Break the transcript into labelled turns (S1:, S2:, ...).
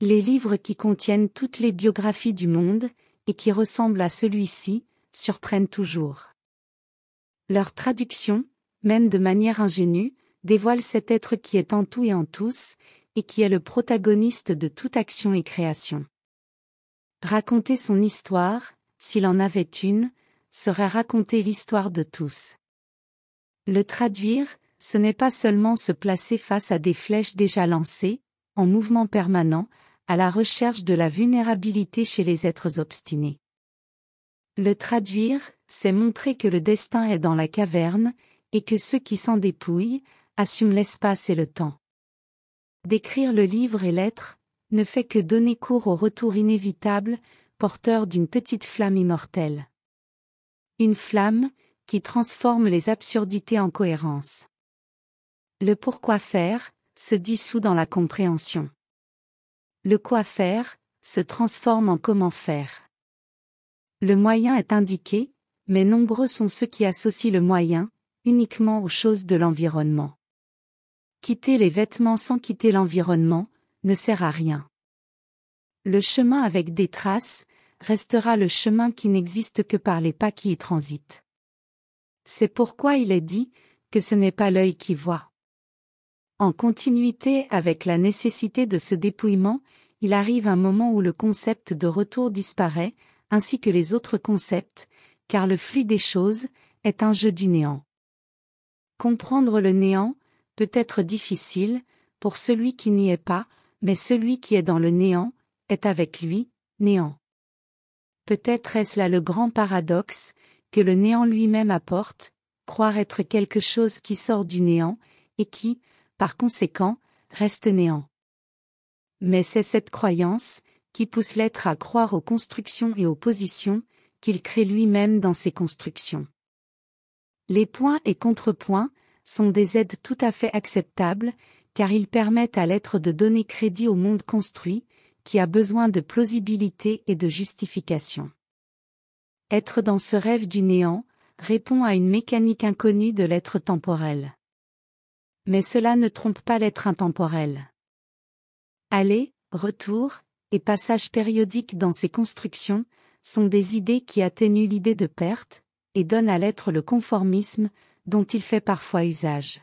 S1: Les livres qui contiennent toutes les biographies du monde, et qui ressemblent à celui-ci, surprennent toujours. Leur traduction, même de manière ingénue, dévoile cet être qui est en tout et en tous, et qui est le protagoniste de toute action et création. Raconter son histoire, s'il en avait une, serait raconter l'histoire de tous. Le traduire, ce n'est pas seulement se placer face à des flèches déjà lancées, en mouvement permanent, à la recherche de la vulnérabilité chez les êtres obstinés. Le traduire, c'est montrer que le destin est dans la caverne, et que ceux qui s'en dépouillent, assument l'espace et le temps. D'écrire le livre et l'être, ne fait que donner cours au retour inévitable, porteur d'une petite flamme immortelle. Une flamme, qui transforme les absurdités en cohérence. Le pourquoi faire, se dissout dans la compréhension. Le quoi faire, se transforme en comment faire. Le moyen est indiqué, mais nombreux sont ceux qui associent le moyen, uniquement aux choses de l'environnement. Quitter les vêtements sans quitter l'environnement, ne sert à rien. Le chemin avec des traces, restera le chemin qui n'existe que par les pas qui y transitent. C'est pourquoi il est dit, que ce n'est pas l'œil qui voit. En continuité avec la nécessité de ce dépouillement, il arrive un moment où le concept de retour disparaît, ainsi que les autres concepts, car le flux des choses, est un jeu du néant. Comprendre le néant, peut être difficile, pour celui qui n'y est pas, mais celui qui est dans le néant, est avec lui, néant. Peut-être est-ce là le grand paradoxe, que le néant lui-même apporte, croire être quelque chose qui sort du néant, et qui, par conséquent, reste néant. Mais c'est cette croyance, qui pousse l'être à croire aux constructions et aux positions, qu'il crée lui-même dans ses constructions. Les points et contrepoints, sont des aides tout à fait acceptables, car ils permettent à l'être de donner crédit au monde construit, qui a besoin de plausibilité et de justification. Être dans ce rêve du néant, répond à une mécanique inconnue de l'être temporel. Mais cela ne trompe pas l'être intemporel. Aller, retour, et passage périodique dans ces constructions, sont des idées qui atténuent l'idée de perte, et donnent à l'être le conformisme, dont il fait parfois usage.